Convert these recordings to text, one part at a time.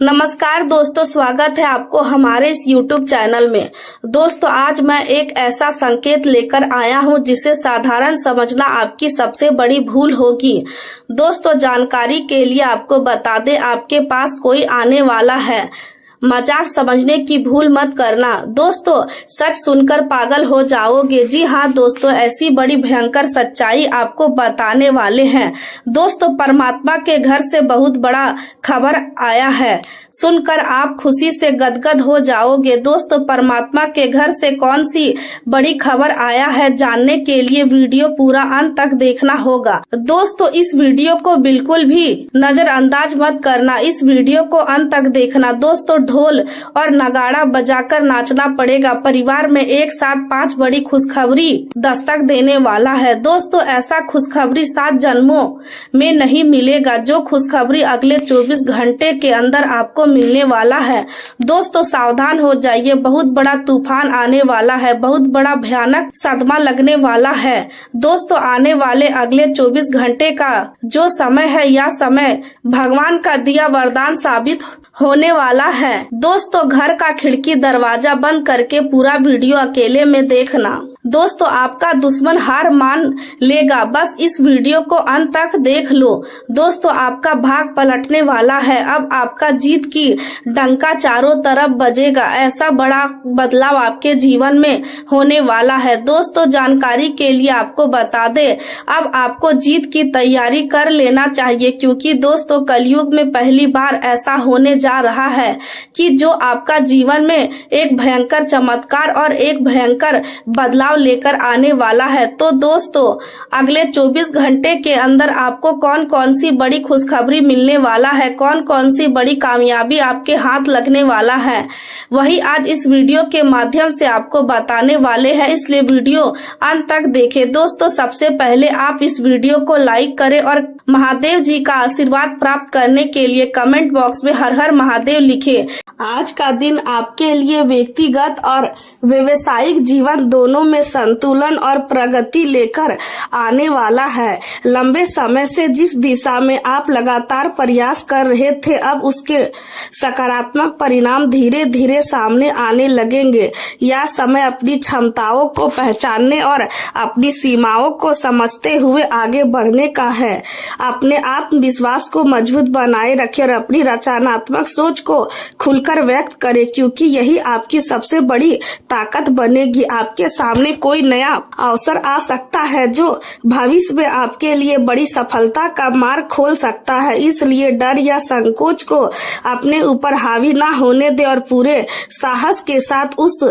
नमस्कार दोस्तों, स्वागत है आपको हमारे इस YouTube चैनल में। दोस्तों, आज मैं एक ऐसा संकेत लेकर आया हूं जिसे साधारण समझना आपकी सबसे बड़ी भूल होगी। दोस्तों, जानकारी के लिए आपको बता दें, आपके पास कोई आने वाला है। मजाक समझने की भूल मत करना। दोस्तों, सच सुनकर पागल हो जाओगे। जी हाँ दोस्तों, ऐसी बड़ी भयंकर सच्चाई आपको बताने वाले हैं। दोस्तों, परमात्मा के घर से बहुत बड़ा खबर आया है। सुनकर आप खुशी से गदगद हो जाओगे। दोस्तों, परमात्मा के घर से कौन सी बड़ी खबर आया है, जानने के लिए वीडियो पूरा अंत तक देखना होगा। दोस्तों, इस वीडियो को बिल्कुल भी नजरअंदाज मत करना। इस वीडियो को अंत तक देखना। दोस्तों, ढोल और नगाड़ा बजाकर नाचना पड़ेगा। परिवार में एक साथ 5 बड़ी खुशखबरी दस्तक देने वाला है। दोस्तों, ऐसा खुशखबरी 7 जन्मों में नहीं मिलेगा, जो खुशखबरी अगले 24 घंटे के अंदर आपको मिलने वाला है। दोस्तों, सावधान हो जाइए, बहुत बड़ा तूफान आने वाला है, बहुत बड़ा भयानक सदमा लगने वाला है। दोस्तों, आने वाले अगले 24 घंटे का जो समय है, यह समय भगवान का दिया वरदान साबित होने वाला है। दोस्तों, घर का खिड़की दरवाजा बंद करके पूरा वीडियो अकेले में देखना। दोस्तों, आपका दुश्मन हार मान लेगा, बस इस वीडियो को अंत तक देख लो। दोस्तों, आपका भाग पलटने वाला है। अब आपका जीत की डंका चारों तरफ बजेगा। ऐसा बड़ा बदलाव आपके जीवन में होने वाला है। दोस्तों, जानकारी के लिए आपको बता दे, अब आपको जीत की तैयारी कर लेना चाहिए, क्योंकि दोस्तों, कलयुग में पहली बार ऐसा होने जा रहा है कि जो आपका जीवन में एक भयंकर चमत्कार और एक भयंकर बदलाव लेकर आने वाला है। तो दोस्तों, अगले 24 घंटे के अंदर आपको कौन कौन सी बड़ी खुशखबरी मिलने वाला है, कौन कौन सी बड़ी कामयाबी आपके हाथ लगने वाला है, वही आज इस वीडियो के माध्यम से आपको बताने वाले हैं। इसलिए वीडियो अंत तक देखें। दोस्तों, सबसे पहले आप इस वीडियो को लाइक करें और महादेव जी का आशीर्वाद प्राप्त करने के लिए कमेंट बॉक्स में हर हर महादेव लिखें। आज का दिन आपके लिए व्यक्तिगत और व्यवसायिक जीवन दोनों में संतुलन और प्रगति लेकर आने वाला है। लंबे समय से जिस दिशा में आप लगातार प्रयास कर रहे थे, अब उसके सकारात्मक परिणाम धीरे धीरे सामने आने लगेंगे। यह समय अपनी क्षमताओं को पहचानने और अपनी सीमाओं को समझते हुए आगे बढ़ने का है। अपने आत्मविश्वास को मजबूत बनाए रखें और अपनी रचनात्मक सोच को खुलकर व्यक्त करें, क्योंकि यही आपकी सबसे बड़ी ताकत बनेगी। आपके सामने कोई नया अवसर आ सकता है जो भविष्य में आपके लिए बड़ी सफलता का मार्ग खोल सकता है। इसलिए डर या संकोच को अपने ऊपर हावी ना होने दे और पूरे साहस के साथ उस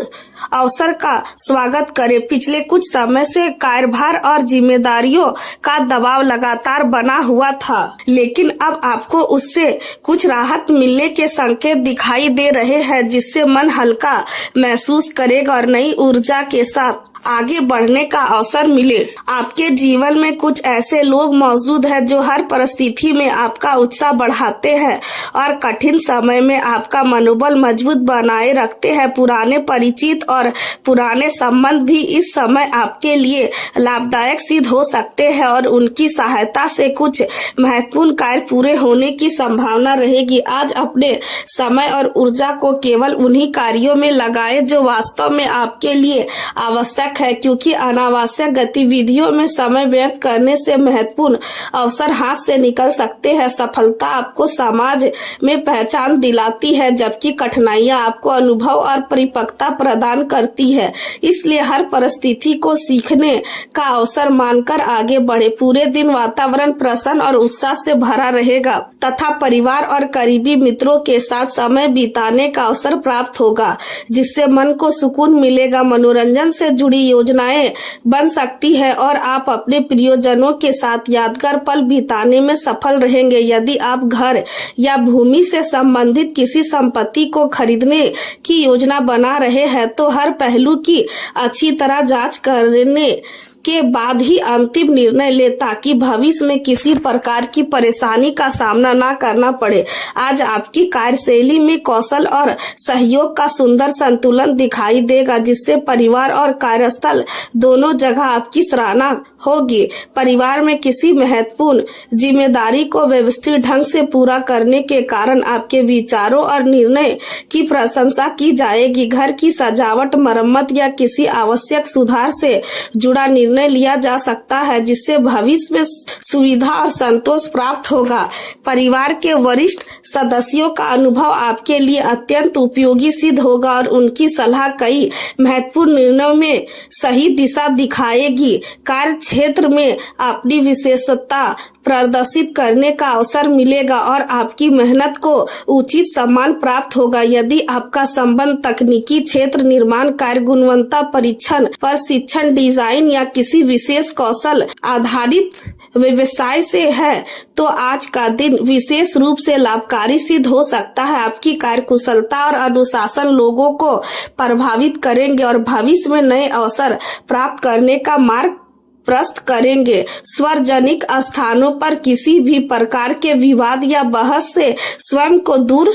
अवसर का स्वागत करें। पिछले कुछ समय से कार्यभार और जिम्मेदारियों का दबाव लगातार बना हुआ था, लेकिन अब आपको उससे कुछ राहत मिलने के संकेत दिखाई दे रहे हैं, जिससे मन हल्का महसूस करेगा और नई ऊर्जा के साथ आगे बढ़ने का अवसर मिले। आपके जीवन में कुछ ऐसे लोग मौजूद हैं जो हर परिस्थिति में आपका उत्साह बढ़ाते हैं और कठिन समय में आपका मनोबल मजबूत बनाए रखते हैं। पुराने परिचित और पुराने संबंध भी इस समय आपके लिए लाभदायक सिद्ध हो सकते हैं और उनकी सहायता से कुछ महत्वपूर्ण कार्य पूरे होने की संभावना रहेगी। आज अपने समय और ऊर्जा को केवल उन्हीं कार्यों में लगाएं जो वास्तव में आपके लिए आवश्यक है, क्योंकि अनावश्यक गतिविधियों में समय व्यर्थ करने से महत्वपूर्ण अवसर हाथ से निकल सकते हैं। सफलता आपको समाज में पहचान दिलाती है, जबकि कठिनाइयां आपको अनुभव और परिपक्वता प्रदान करती है। इसलिए हर परिस्थिति को सीखने का अवसर मानकर आगे बढ़े। पूरे दिन वातावरण प्रसन्न और उत्साह से भरा रहेगा तथा परिवार और करीबी मित्रों के साथ समय बिताने का अवसर प्राप्त होगा, जिससे मन को सुकून मिलेगा। मनोरंजन से जुड़ी योजनाएं बन सकती है और आप अपने प्रियजनों के साथ यादगार पल बिताने में सफल रहेंगे। यदि आप घर या भूमि से संबंधित किसी संपत्ति को खरीदने की योजना बना रहे हैं, तो हर पहलू की अच्छी तरह जांच करने के बाद ही अंतिम निर्णय ले ताकि भविष्य में किसी प्रकार की परेशानी का सामना ना करना पड़े। आज आपकी कार्यशैली में कौशल और सहयोग का सुंदर संतुलन दिखाई देगा, जिससे परिवार और कार्यस्थल दोनों जगह आपकी सराहना होगी। परिवार में किसी महत्वपूर्ण जिम्मेदारी को व्यवस्थित ढंग से पूरा करने के कारण आपके विचारों और निर्णय की प्रशंसा की जाएगी। घर की सजावट, मरम्मत या किसी आवश्यक सुधार से जुड़ा निर्णय लिया जा सकता है, जिससे भविष्य में सुविधा और संतोष प्राप्त होगा। परिवार के वरिष्ठ सदस्यों का अनुभव आपके लिए अत्यंत उपयोगी सिद्ध होगा और उनकी सलाह कई महत्वपूर्ण निर्णयों में सही दिशा दिखाएगी। कार्य क्षेत्र में अपनी विशेषता प्रदर्शित करने का अवसर मिलेगा और आपकी मेहनत को उचित सम्मान प्राप्त होगा। यदि आपका संबंध तकनीकी क्षेत्र, निर्माण कार्य, गुणवत्ता परीक्षण, प्रशिक्षण, डिजाइन या किसी विशेष कौशल आधारित व्यवसाय से है, तो आज का दिन विशेष रूप से लाभकारी सिद्ध हो सकता है। आपकी कार्यकुशलता और अनुशासन लोगों को प्रभावित करेंगे और भविष्य में नए अवसर प्राप्त करने का मार्ग प्रशस्त करेंगे। सार्वजनिक स्थानों पर किसी भी प्रकार के विवाद या बहस से स्वयं को दूर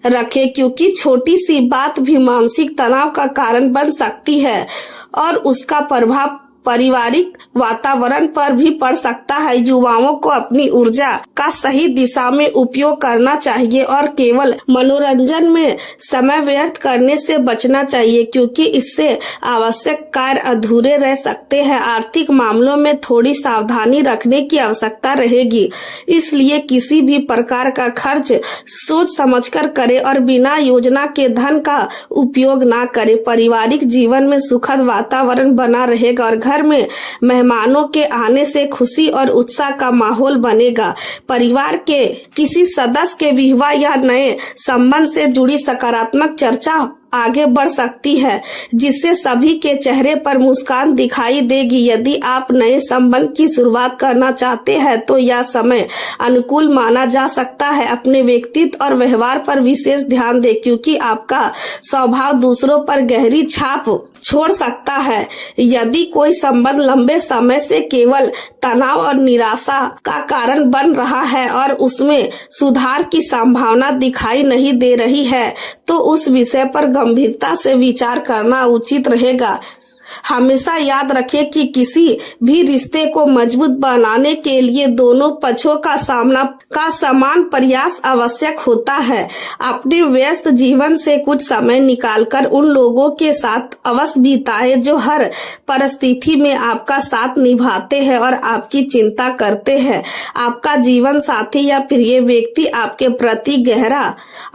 रखें, क्योंकि छोटी सी बात भी मानसिक तनाव का कारण बन सकती है और उसका प्रभाव पारिवारिक वातावरण पर भी पड़ सकता है। युवाओं को अपनी ऊर्जा का सही दिशा में उपयोग करना चाहिए और केवल मनोरंजन में समय व्यर्थ करने से बचना चाहिए, क्योंकि इससे आवश्यक कार्य अधूरे रह सकते हैं। आर्थिक मामलों में थोड़ी सावधानी रखने की आवश्यकता रहेगी, इसलिए किसी भी प्रकार का खर्च सोच समझकर करें और बिना योजना के धन का उपयोग ना करें। पारिवारिक जीवन में सुखद वातावरण बना रहेगा और घर में मेहमानों के आने से खुशी और उत्साह का माहौल बनेगा। परिवार के किसी सदस्य के विवाह या नए संबंध से जुड़ी सकारात्मक चर्चा आगे बढ़ सकती है, जिससे सभी के चेहरे पर मुस्कान दिखाई देगी। यदि आप नए संबंध की शुरुआत करना चाहते हैं तो यह समय अनुकूल माना जा सकता है। अपने व्यक्तित्व और व्यवहार पर विशेष ध्यान दें, क्योंकि आपका स्वभाव दूसरों पर गहरी छाप छोड़ सकता है। यदि कोई संबंध लंबे समय से केवल तनाव और निराशा का कारण बन रहा है और उसमें सुधार की संभावना दिखाई नहीं दे रही है, तो उस विषय पर गंभीरता से विचार करना उचित रहेगा। हमेशा याद रखें कि किसी भी रिश्ते को मजबूत बनाने के लिए दोनों पक्षों का समान प्रयास आवश्यक होता है। अपने व्यस्त जीवन से कुछ समय निकालकर उन लोगों के साथ अवश्य बिताएं जो हर परिस्थिति में आपका साथ निभाते हैं और आपकी चिंता करते हैं। आपका जीवन साथी या प्रिय व्यक्ति आपके प्रति गहरा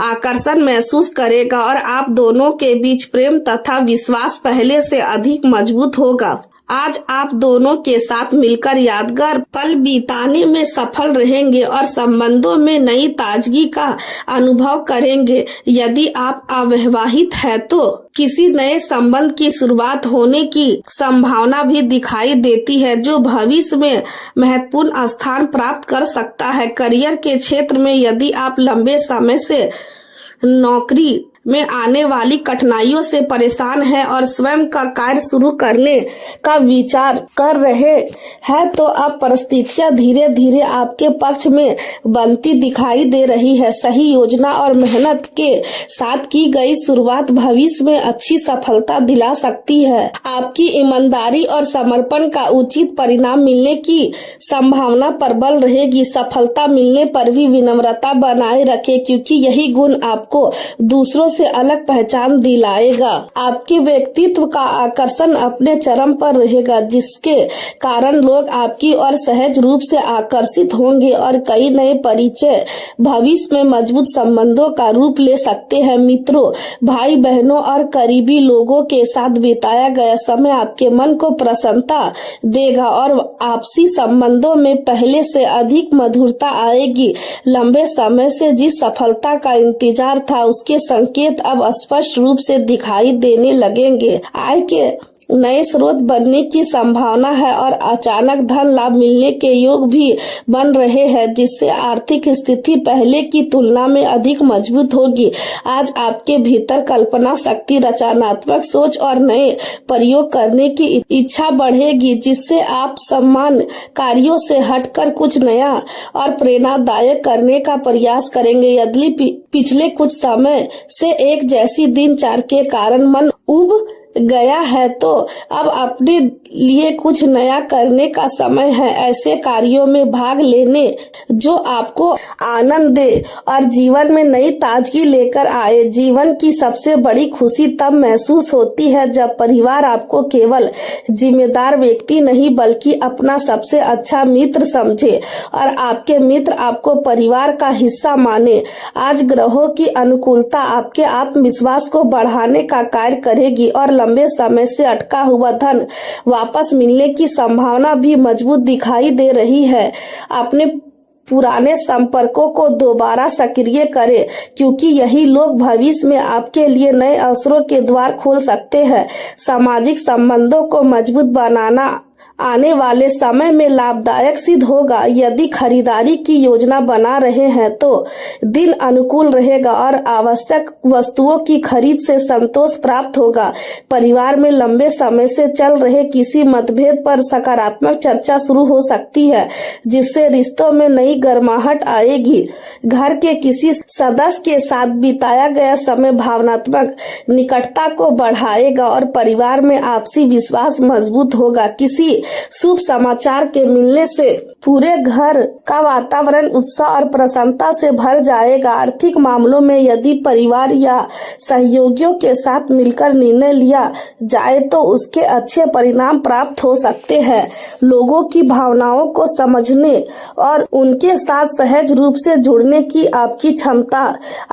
आकर्षण महसूस करेगा और आप दोनों के बीच प्रेम तथा विश्वास पहले से अधिक मजबूत होगा। आज आप दोनों के साथ मिलकर यादगार पल बिताने में सफल रहेंगे और संबंधों में नई ताजगी का अनुभव करेंगे। यदि आप अविवाहित हैं तो किसी नए संबंध की शुरुआत होने की संभावना भी दिखाई देती है, जो भविष्य में महत्वपूर्ण स्थान प्राप्त कर सकता है। करियर के क्षेत्र में यदि आप लंबे समय से नौकरी में आने वाली कठिनाइयों से परेशान है और स्वयं का कार्य शुरू करने का विचार कर रहे हैं, तो अब परिस्थितियां धीरे धीरे आपके पक्ष में बनती दिखाई दे रही है। सही योजना और मेहनत के साथ की गई शुरुआत भविष्य में अच्छी सफलता दिला सकती है। आपकी ईमानदारी और समर्पण का उचित परिणाम मिलने की संभावना प्रबल रहेगी। सफलता मिलने पर भी विनम्रता बनाए रखें, क्योंकि यही गुण आपको दूसरों से अलग पहचान दिलाएगा। आपके व्यक्तित्व का आकर्षण अपने चरम पर रहेगा, जिसके कारण लोग आपकी ओर सहज रूप से आकर्षित होंगे और कई नए परिचय भविष्य में मजबूत संबंधों का रूप ले सकते हैं। मित्रों, भाई बहनों और करीबी लोगों के साथ बिताया गया समय आपके मन को प्रसन्नता देगा और आपसी संबंधों में पहले से अधिक मधुरता आएगी। लंबे समय से जिस सफलता का इंतजार था, उसके संकेत अब स्पष्ट रूप से दिखाई देने लगेंगे। आय के नए स्रोत बनने की संभावना है और अचानक धन लाभ मिलने के योग भी बन रहे हैं, जिससे आर्थिक स्थिति पहले की तुलना में अधिक मजबूत होगी। आज आपके भीतर कल्पना शक्ति, रचनात्मक सोच और नए प्रयोग करने की इच्छा बढ़ेगी, जिससे आप सम्मान कार्यों से हटकर कुछ नया और प्रेरणादायक करने का प्रयास करेंगे। यदि पिछले कुछ समय से एक जैसी दिनचर्या के कारण मन उब गया है तो अब अपने लिए कुछ नया करने का समय है। ऐसे कार्यों में भाग लेने जो आपको आनंद दे और जीवन में नई ताजगी लेकर आए। जीवन की सबसे बड़ी खुशी तब महसूस होती है जब परिवार आपको केवल जिम्मेदार व्यक्ति नहीं बल्कि अपना सबसे अच्छा मित्र समझे और आपके मित्र आपको परिवार का हिस्सा माने। आज ग्रहों की अनुकूलता आपके आत्मविश्वास को बढ़ाने का कार्य करेगी और लंबे समय से अटका हुआ धन वापस मिलने की संभावना भी मजबूत दिखाई दे रही है। अपने पुराने संपर्कों को दोबारा सक्रिय करें, क्योंकि यही लोग भविष्य में आपके लिए नए अवसरों के द्वार खोल सकते हैं। सामाजिक संबंधों को मजबूत बनाना आने वाले समय में लाभदायक सिद्ध होगा। यदि खरीदारी की योजना बना रहे हैं तो दिन अनुकूल रहेगा और आवश्यक वस्तुओं की खरीद से संतोष प्राप्त होगा। परिवार में लंबे समय से चल रहे किसी मतभेद पर सकारात्मक चर्चा शुरू हो सकती है, जिससे रिश्तों में नई गर्माहट आएगी। घर के किसी सदस्य के साथ बिताया गया समय भावनात्मक निकटता को बढ़ाएगा और परिवार में आपसी विश्वास मजबूत होगा। किसी शुभ समाचार के मिलने से पूरे घर का वातावरण उत्साह और प्रसन्नता से भर जाएगा। आर्थिक मामलों में यदि परिवार या सहयोगियों के साथ मिलकर निर्णय लिया जाए तो उसके अच्छे परिणाम प्राप्त हो सकते हैं। लोगों की भावनाओं को समझने और उनके साथ सहज रूप से जुड़ने की आपकी क्षमता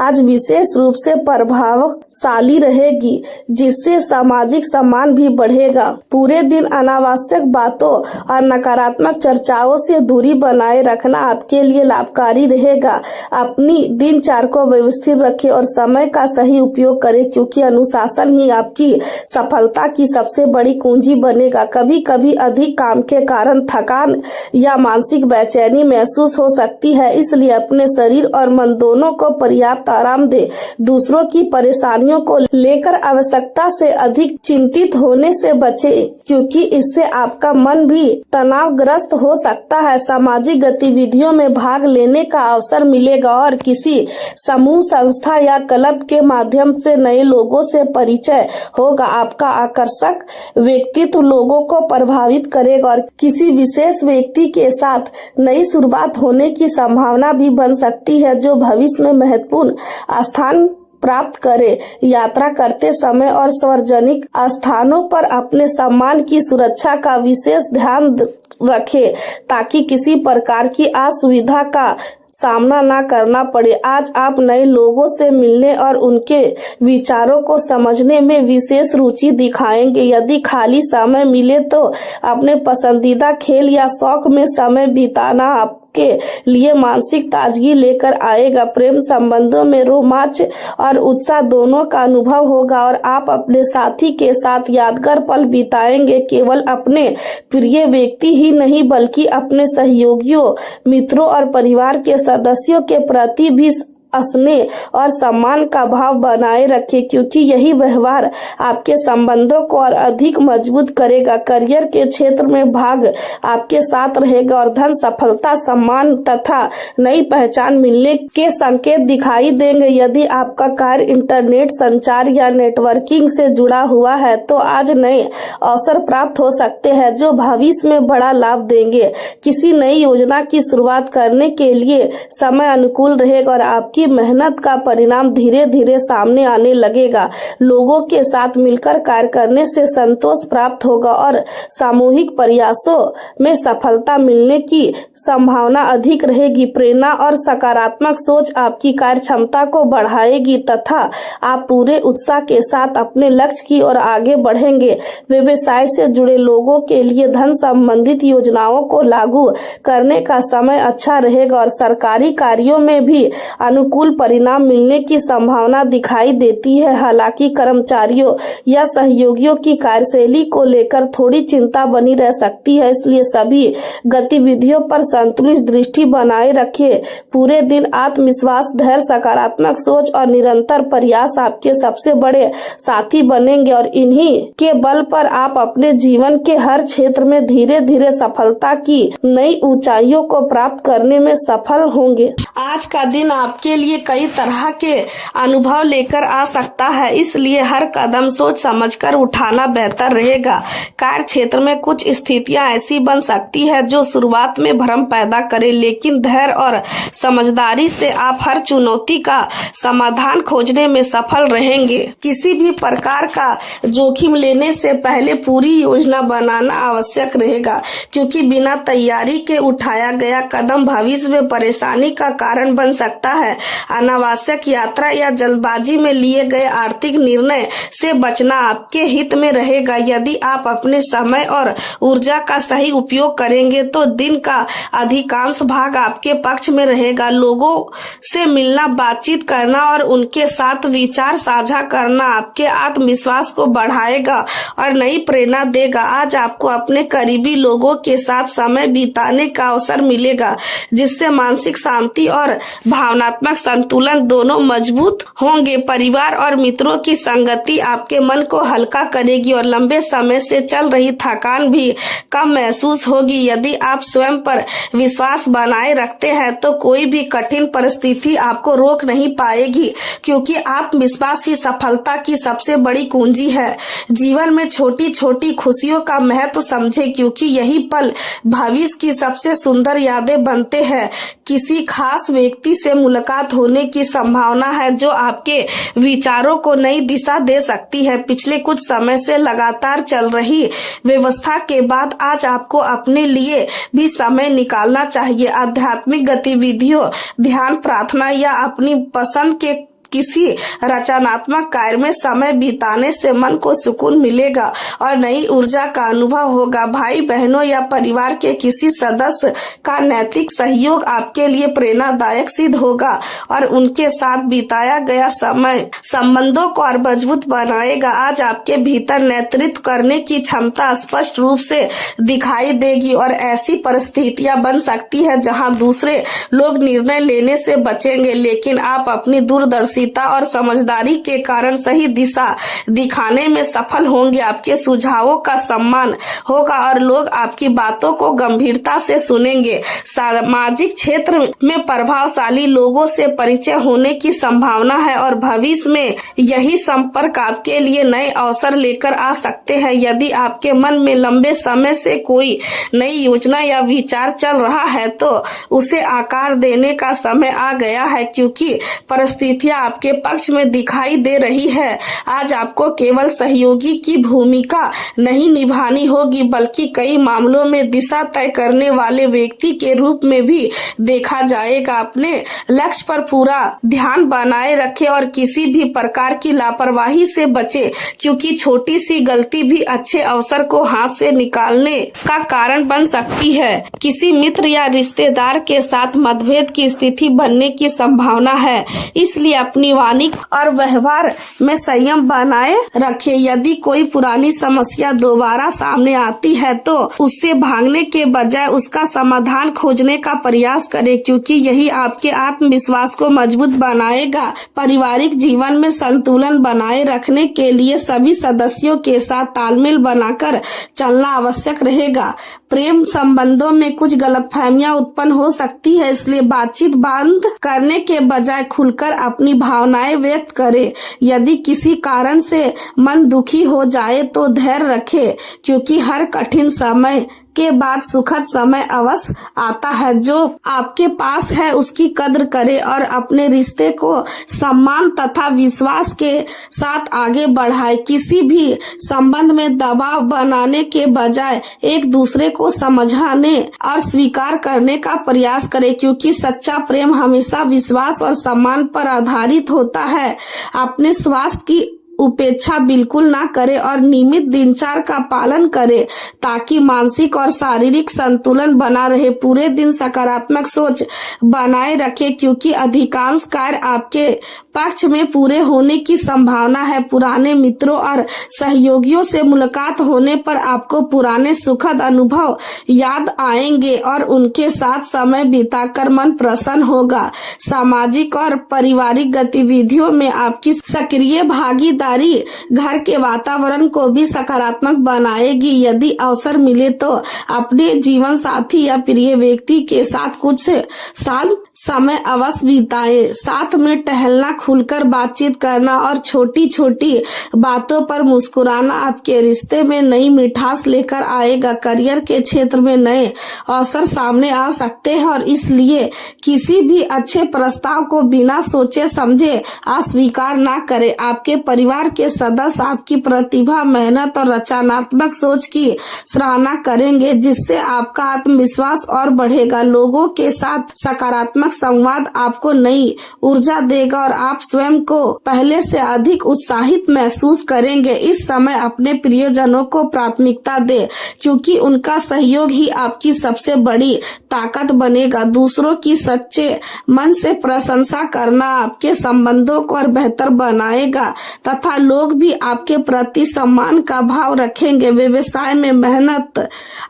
आज विशेष रूप से प्रभावशाली रहेगी, जिससे सामाजिक सम्मान भी बढ़ेगा। पूरे दिन अनावश्यक बातों और नकारात्मक चर्चाओं से दूरी बनाए रखना आपके लिए लाभकारी रहेगा। अपनी दिनचर्या को व्यवस्थित रखें और समय का सही उपयोग करें, क्योंकि अनुशासन ही आपकी सफलता की सबसे बड़ी कुंजी बनेगा। कभी कभी अधिक काम के कारण थकान या मानसिक बेचैनी महसूस हो सकती है, इसलिए अपने शरीर और मन दोनों को पर्याप्त आराम दें। दूसरों की परेशानियों को लेकर आवश्यकता से अधिक चिंतित होने से बचें, क्योंकि इससे आपका मन भी तनावग्रस्त हो सकता है। सामाजिक गतिविधियों में भाग लेने का अवसर मिलेगा और किसी समूह, संस्था या क्लब के माध्यम से नए लोगों से परिचय होगा। आपका आकर्षक व्यक्तित्व लोगों को प्रभावित करेगा और किसी विशेष व्यक्ति के साथ नई शुरुआत होने की संभावना भी बन सकती है, जो भविष्य में महत्वपूर्ण स्थान प्राप्त करे। यात्रा करते समय और सार्वजनिक स्थानों पर अपने सामान की सुरक्षा का विशेष ध्यान रखें, ताकि किसी प्रकार की असुविधा का सामना ना करना पड़े। आज आप नए लोगों से मिलने और उनके विचारों को समझने में विशेष रुचि दिखाएंगे। यदि खाली समय मिले तो अपने पसंदीदा खेल या शौक में समय बिताना आपके लिए मानसिक ताजगी लेकर आएगा। प्रेम संबंधों में रोमांच और उत्साह दोनों का अनुभव होगा और आप अपने साथी के साथ यादगार पल बिताएंगे। केवल अपने प्रिय व्यक्ति ही नहीं बल्कि अपने सहयोगियों, मित्रों और परिवार के सदस्यों के प्रति भी स्नेह और सम्मान का भाव बनाए रखें, क्योंकि यही व्यवहार आपके संबंधों को और अधिक मजबूत करेगा। करियर के क्षेत्र में भाग आपके साथ रहेगा और धन, सफलता, सम्मान तथा नई पहचान मिलने के संकेत दिखाई देंगे। यदि आपका कार्य इंटरनेट संचार या नेटवर्किंग से जुड़ा हुआ है तो आज नए अवसर प्राप्त हो सकते हैं, जो भविष्य में बड़ा लाभ देंगे। किसी नई योजना की शुरुआत करने के लिए समय अनुकूल रहेगा और आपकी मेहनत का परिणाम धीरे धीरे सामने आने लगेगा। लोगों के साथ मिलकर कार्य करने से संतोष प्राप्त होगा और सामूहिक प्रयासों में सफलता मिलने की संभावना अधिक रहेगी। प्रेरणा और सकारात्मक सोच आपकी कार्य क्षमता को बढ़ाएगी तथा आप पूरे उत्साह के साथ अपने लक्ष्य की ओर आगे बढ़ेंगे। व्यवसाय से जुड़े लोगों के लिए धन संबंधित योजनाओं को लागू करने का समय अच्छा रहेगा और सरकारी कार्यों में भी अनुकूल अनुकूल परिणाम मिलने की संभावना दिखाई देती है। हालांकि कर्मचारियों या सहयोगियों की कार्यशैली को लेकर थोड़ी चिंता बनी रह सकती है, इसलिए सभी गतिविधियों पर संतुलित दृष्टि बनाए रखें। पूरे दिन आत्मविश्वास, धैर्य, सकारात्मक सोच और निरंतर प्रयास आपके सबसे बड़े साथी बनेंगे और इन्हीं के बल पर आप अपने जीवन के हर क्षेत्र में धीरे धीरे सफलता की नई ऊंचाइयों को प्राप्त करने में सफल होंगे। आज का दिन आपके लिए कई तरह के अनुभव लेकर आ सकता है, इसलिए हर कदम सोच समझकर उठाना बेहतर रहेगा। कार्य क्षेत्र में कुछ स्थितियां ऐसी बन सकती है जो शुरुआत में भ्रम पैदा करे, लेकिन धैर्य और समझदारी से आप हर चुनौती का समाधान खोजने में सफल रहेंगे। किसी भी प्रकार का जोखिम लेने से पहले पूरी योजना बनाना आवश्यक रहेगा, क्योंकि बिना तैयारी के उठाया गया कदम भविष्य में परेशानी का कारण बन सकता है। अनावश्यक यात्रा या जल्दबाजी में लिए गए आर्थिक निर्णय से बचना आपके हित में रहेगा। यदि आप अपने समय और ऊर्जा का सही उपयोग करेंगे तो दिन का अधिकांश भाग आपके पक्ष में रहेगा। लोगों से मिलना, बातचीत करना और उनके साथ विचार साझा करना आपके आत्मविश्वास को बढ़ाएगा और नई प्रेरणा देगा। आज आपको अपने करीबी लोगों के साथ समय बिताने का अवसर मिलेगा, जिससे मानसिक शांति और भावनात्मक संतुलन दोनों मजबूत होंगे। परिवार और मित्रों की संगति आपके मन को हल्का करेगी और लंबे समय से चल रही थकान भी कम महसूस होगी। यदि आप स्वयं पर विश्वास बनाए रखते हैं तो कोई भी कठिन परिस्थिति आपको रोक नहीं पाएगी, क्योंकि आत्मविश्वास ही सफलता की सबसे बड़ी कुंजी है। जीवन में छोटी छोटी खुशियों का महत्व समझें, क्योंकि यही पल भविष्य की सबसे सुंदर यादें बनते हैं। किसी खास व्यक्ति से मुलाकात होने की संभावना है जो आपके विचारों को नई दिशा दे सकती है। पिछले कुछ समय से लगातार चल रही व्यवस्था के बाद आज आपको अपने लिए भी समय निकालना चाहिए। आध्यात्मिक गतिविधियों, ध्यान, प्रार्थना या अपनी पसंद के किसी रचनात्मक कार्य में समय बिताने से मन को सुकून मिलेगा और नई ऊर्जा का अनुभव होगा। भाई बहनों या परिवार के किसी सदस्य का नैतिक सहयोग आपके लिए प्रेरणादायक सिद्ध होगा और उनके साथ बिताया गया समय संबंधों को और मजबूत बनाएगा। आज आपके भीतर नेतृत्व करने की क्षमता स्पष्ट रूप से दिखाई देगी और ऐसी परिस्थितियां बन सकती है जहां दूसरे लोग निर्णय लेने से बचेंगे, लेकिन आप अपनी दूरदर्शी और समझदारी के कारण सही दिशा दिखाने में सफल होंगे। आपके सुझावों का सम्मान होगा और लोग आपकी बातों को गंभीरता से सुनेंगे। सामाजिक क्षेत्र में प्रभावशाली लोगों से परिचय होने की संभावना है और भविष्य में यही संपर्क आपके लिए नए अवसर लेकर आ सकते हैं। यदि आपके मन में लंबे समय से कोई नई योजना या विचार चल रहा है तो उसे आकार देने का समय आ गया है, क्योंकि परिस्थितियां आपके पक्ष में दिखाई दे रही है। आज आपको केवल सहयोगी की भूमिका नहीं निभानी होगी, बल्कि कई मामलों में दिशा तय करने वाले व्यक्ति के रूप में भी देखा जाएगा। अपने लक्ष्य पर पूरा ध्यान बनाए रखें और किसी भी प्रकार की लापरवाही से बचें, क्योंकि छोटी सी गलती भी अच्छे अवसर को हाथ से निकालने का कारण बन सकती है। किसी मित्र या रिश्तेदार के साथ मतभेद की स्थिति बनने की संभावना है, इसलिए अपनी वाणी और व्यवहार में संयम बनाए रखें। यदि कोई पुरानी समस्या दोबारा सामने आती है तो उससे भागने के बजाय उसका समाधान खोजने का प्रयास करें, क्योंकि यही आपके आत्मविश्वास को मजबूत बनाएगा। पारिवारिक जीवन में संतुलन बनाए रखने के लिए सभी सदस्यों के साथ तालमेल बनाकर चलना आवश्यक रहेगा। प्रेम संबंधों में कुछ गलतफहमियां उत्पन्न हो सकती है, इसलिए बातचीत बंद करने के बजाय खुलकर अपनी भावनाएं व्यक्त करें। यदि किसी कारण से मन दुखी हो जाए तो धैर्य रखें, क्योंकि हर कठिन समय के बाद सुखद समय अवश्य आता है। जो आपके पास है उसकी कद्र करें और अपने रिश्ते को सम्मान तथा विश्वास के साथ आगे बढ़ाएं। किसी भी संबंध में दबाव बनाने के बजाय एक दूसरे को समझाने और स्वीकार करने का प्रयास करें, क्योंकि सच्चा प्रेम हमेशा विश्वास और सम्मान पर आधारित होता है। अपने स्वास्थ्य की उपेक्षा बिल्कुल ना करें और नियमित दिनचर्या का पालन करें ताकि मानसिक और शारीरिक संतुलन बना रहे। पूरे दिन सकारात्मक सोच बनाए रखें क्योंकि अधिकांश कार्य आपके पक्ष में पूरे होने की संभावना है। पुराने मित्रों और सहयोगियों से मुलाकात होने पर आपको पुराने सुखद अनुभव याद आएंगे और उनके साथ समय बिताकर मन प्रसन्न होगा। सामाजिक और पारिवारिक गतिविधियों में आपकी सक्रिय भागीदारी घर के वातावरण को भी सकारात्मक बनाएगी। यदि अवसर मिले तो अपने जीवन साथी या प्रिय व्यक्ति के साथ कुछ शांत समय अवश्य बिताएं। साथ में टहलना, खुलकर बातचीत करना और छोटी छोटी बातों पर मुस्कुराना आपके रिश्ते में नई मिठास लेकर आएगा। करियर के क्षेत्र में नए अवसर सामने आ सकते हैं और इसलिए किसी भी अच्छे प्रस्ताव को बिना सोचे समझे अस्वीकार ना करें। आपके परिवार के सदस्य आपकी प्रतिभा, मेहनत और रचनात्मक सोच की सराहना करेंगे जिससे आपका आत्मविश्वास और बढ़ेगा। लोगों के साथ सकारात्मक संवाद आपको नई ऊर्जा देगा और आप स्वयं को पहले से अधिक उत्साहित महसूस करेंगे। इस समय अपने प्रियजनों को प्राथमिकता दें क्योंकि उनका सहयोग ही आपकी सबसे बड़ी ताकत बनेगा। दूसरों की सच्चे मन से प्रशंसा करना आपके संबंधों को और बेहतर बनाएगा तथा लोग भी आपके प्रति सम्मान का भाव रखेंगे। व्यवसाय में मेहनत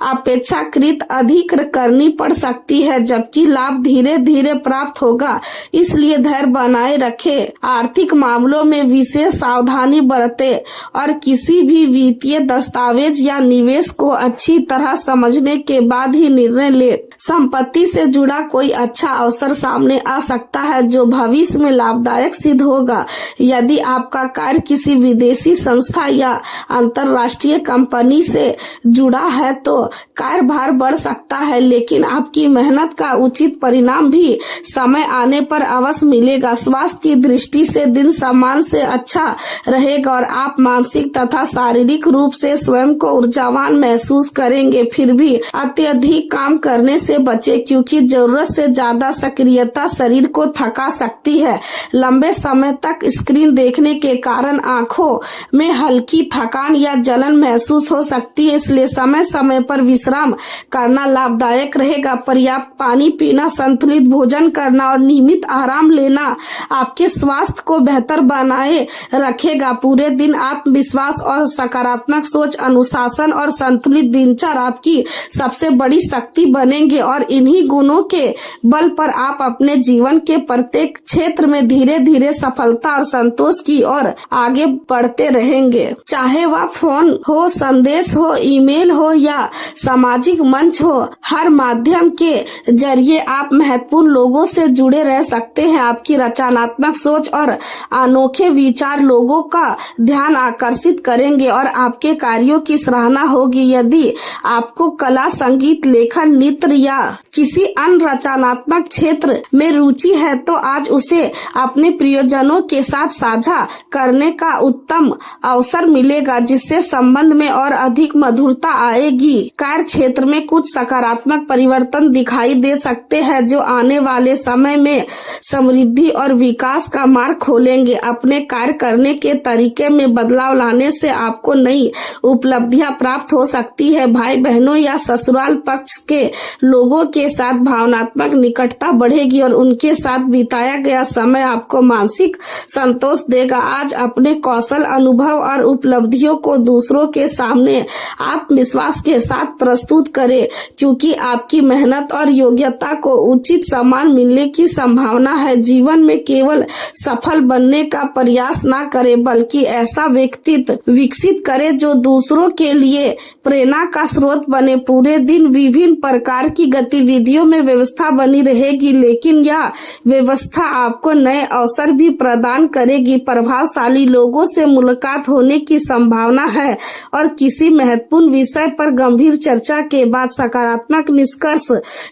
अपेक्षाकृत अधिक करनी पड़ सकती है जबकि लाभ धीरे धीरे प्राप्त होगा, इसलिए धैर्य बनाए रखें। आर्थिक मामलों में विशेष सावधानी बरतें और किसी भी वित्तीय दस्तावेज या निवेश को अच्छी तरह समझने के बाद ही निर्णय ले। संपत्ति से जुड़ा कोई अच्छा अवसर सामने आ सकता है जो भविष्य में लाभदायक सिद्ध होगा। यदि आपका कार्य किसी विदेशी संस्था या अंतर्राष्ट्रीय कंपनी से जुड़ा है तो कार्यभार बढ़ सकता है, लेकिन आपकी मेहनत का उचित परिणाम भी समय आने पर अवश्य मिलेगा। स्वास्थ्य की दृष्टि से दिन सामान्य से अच्छा रहेगा और आप मानसिक तथा शारीरिक रूप से स्वयं को ऊर्जावान महसूस करेंगे। फिर भी अत्यधिक काम करने से बचें क्योंकि जरूरत से ज्यादा सक्रियता शरीर को थका सकती है। लंबे समय तक स्क्रीन देखने के कारण आंखों में हल्की थकान या जलन महसूस हो सकती है, इसलिए समय समय पर विश्राम करना लाभदायक रहेगा। पर्याप्त पानी पीना, संतुलित भोजन करना और नियमित आराम लेना आपके स्वास्थ्य को बेहतर बनाए रखेगा। पूरे दिन आत्मविश्वास और सकारात्मक सोच, अनुशासन और संतुलित दिनचर्या आपकी सबसे बड़ी शक्ति बनेंगे और इन्हीं गुणों के बल पर आप अपने जीवन के प्रत्येक क्षेत्र में धीरे धीरे सफलता और संतोष की ओर आगे बढ़ते रहेंगे। चाहे वह फोन हो, संदेश हो, ईमेल हो या सामाजिक मंच हो, हर माध्यम के जरिए आप महत्वपूर्ण लोगों से जुड़े रह सकते हैं। आपकी रचनात्मक सोच और अनोखे विचार लोगों का ध्यान आकर्षित करेंगे और आपके कार्यों की सराहना होगी। यदि आपको कला, संगीत, लेखन, नृत्य या किसी अन्य रचनात्मक क्षेत्र में रुचि है तो आज उसे अपने प्रियजनों के साथ साझा करने का उत्तम अवसर मिलेगा जिससे संबंध में और अधिक मधुरता आएगी। कार्य क्षेत्र में कुछ सकारात्मक परिवर्तन दिखाई दे सकते हैं जो आने वाले समय में समृद्धि और विकास का मार्ग खोलेंगे। अपने कार्य करने के तरीके में बदलाव लाने से आपको नई उपलब्धियां प्राप्त हो सकती है। भाई बहनों या ससुराल पक्ष के लोगों के साथ भावनात्मक निकटता बढ़ेगी और उनके साथ बिताया गया समय आपको मानसिक संतोष देगा। आज अपने कौशल, अनुभव और उपलब्धियों को दूसरों के सामने आत्मविश्वास के साथ प्रस्तुत करें क्योंकि आपकी मेहनत और योग्यता को उचित सम्मान मिलने की संभावना है। जीवन में केवल सफल बनने का प्रयास न करें बल्कि ऐसा व्यक्तित्व विकसित करें जो दूसरों के लिए प्रेरणा का स्रोत बने। पूरे दिन विभिन्न प्रकार की गतिविधियों में व्यवस्था बनी रहेगी, लेकिन यह व्यवस्था आपको नए अवसर भी प्रदान करेगी। प्रभावशाली लोगों से मुलाकात होने की संभावना है और किसी महत्वपूर्ण विषय पर गंभीर चर्चा के बाद सकारात्मक निष्कर्ष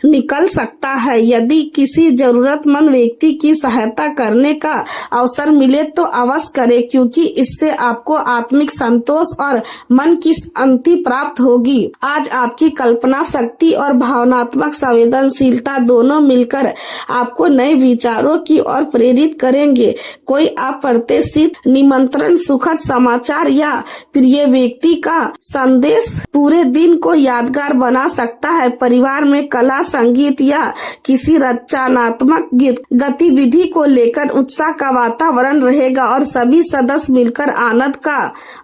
निकल सकता है। यदि किसी जरूरतमंद व्यक्ति की सहायता करने का अवसर मिले तो अवश्य करें क्योंकि इससे आपको आत्मिक संतोष और मन की शांति प्राप्त होगी। आज आपकी कल्पना शक्ति और भावनात्मक भावनात्मक संवेदनशीलता दोनों मिलकर आपको नए विचारों की ओर प्रेरित करेंगे। कोई अप्रत्याशित निमंत्रण, सुखद समाचार या प्रिय व्यक्ति का संदेश पूरे दिन को यादगार बना सकता है। परिवार में कला, संगीत या किसी रचनात्मक गतिविधि को लेकर उत्साह का वातावरण रहेगा और सभी सदस्य मिलकर आनंद का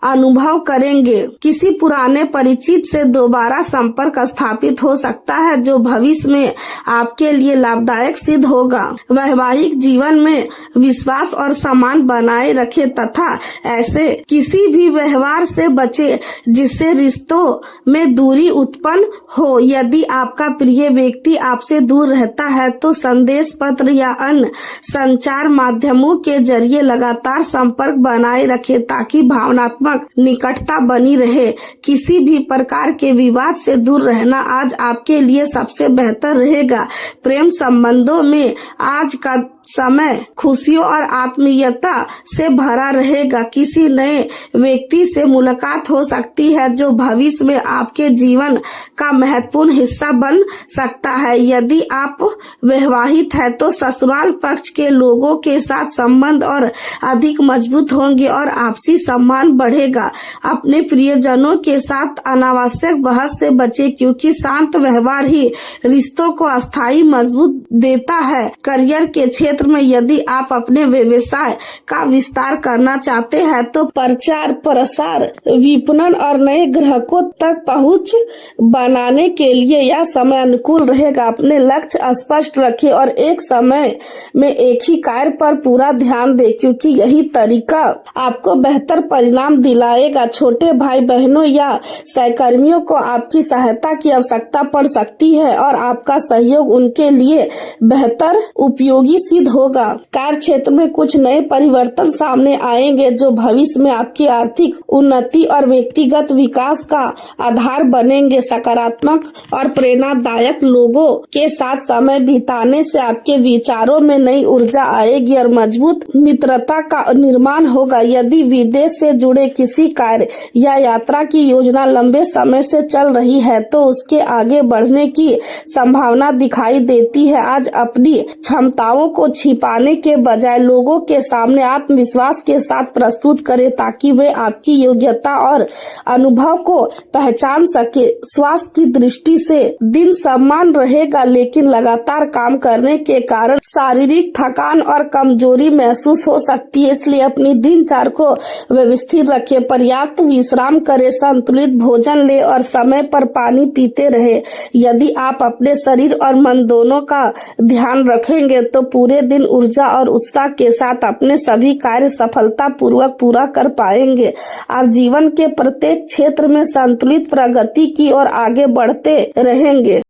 अनुभव करेंगे। किसी पुराने परिचित से दोबारा संपर्क स्थापित हो सकता है जो भविष्य में आपके लिए लाभदायक सिद्ध होगा। वैवाहिक जीवन में विश्वास और सम्मान बनाए रखें तथा ऐसे किसी भी व्यवहार से बचे जिससे रिश्तों में दूरी उत्पन्न हो। यदि आपका प्रिय व्यक्ति आपसे दूर रहता है तो संदेश पत्र या अन्य संचार माध्यमों के जरिए लगातार संपर्क बनाए रखें ताकि भावनात्मक निकटता बनी रहे। किसी भी प्रकार के विवाद से दूर रहना आज आपके लिए सबसे बेहतर रहेगा। प्रेम संबंधों में आज का समय खुशियों और आत्मीयता से भरा रहेगा। किसी नए व्यक्ति से मुलाकात हो सकती है जो भविष्य में आपके जीवन का महत्वपूर्ण हिस्सा बन सकता है। यदि आप विवाहित है तो ससुराल पक्ष के लोगों के साथ संबंध और अधिक मजबूत होंगे और आपसी सम्मान बढ़ेगा। अपने प्रियजनों के साथ अनावश्यक बहस से बचें क्योंकि शांत व्यवहार ही रिश्तों को अस्थायी मजबूत देता है। करियर के क्षेत्र में यदि आप अपने व्यवसाय का विस्तार करना चाहते हैं तो प्रचार प्रसार, विपणन और नए ग्राहकों तक पहुंच बनाने के लिए यह समय अनुकूल रहेगा। अपने लक्ष्य स्पष्ट रखें और एक समय में एक ही कार्य पर पूरा ध्यान दें क्योंकि यही तरीका आपको बेहतर परिणाम दिलाएगा। छोटे भाई बहनों या सहकर्मियों को आपकी सहायता की आवश्यकता पड़ सकती है और आपका सहयोग उनके लिए बेहतर उपयोगी सिद्ध होगा। कार्य क्षेत्र में कुछ नए परिवर्तन सामने आएंगे जो भविष्य में आपकी आर्थिक उन्नति और व्यक्तिगत विकास का आधार बनेंगे। सकारात्मक और प्रेरणादायक लोगों के साथ समय बिताने से आपके विचारों में नई ऊर्जा आएगी और मजबूत मित्रता का निर्माण होगा। यदि विदेश से जुड़े किसी कार्य या यात्रा की योजना लंबे समय से चल रही है तो उसके आगे बढ़ने की संभावना दिखाई देती है। आज अपनी क्षमताओं को छिपाने के बजाय लोगों के सामने आत्मविश्वास के साथ प्रस्तुत करें ताकि वे आपकी योग्यता और अनुभव को पहचान सके। स्वास्थ्य की दृष्टि से दिन समान रहेगा लेकिन लगातार काम करने के कारण शारीरिक थकान और कमजोरी महसूस हो सकती है, इसलिए अपनी दिनचर्या को व्यवस्थित रखें। पर्याप्त विश्राम करें, संतुलित भोजन लें और समय पर पानी पीते रहें। यदि आप अपने शरीर और मन दोनों का ध्यान रखेंगे तो पूरे दिन ऊर्जा और उत्साह के साथ अपने सभी कार्य सफलता पूर्वक पूरा कर पाएंगे और जीवन के प्रत्येक क्षेत्र में संतुलित प्रगति की ओर आगे बढ़ते रहेंगे।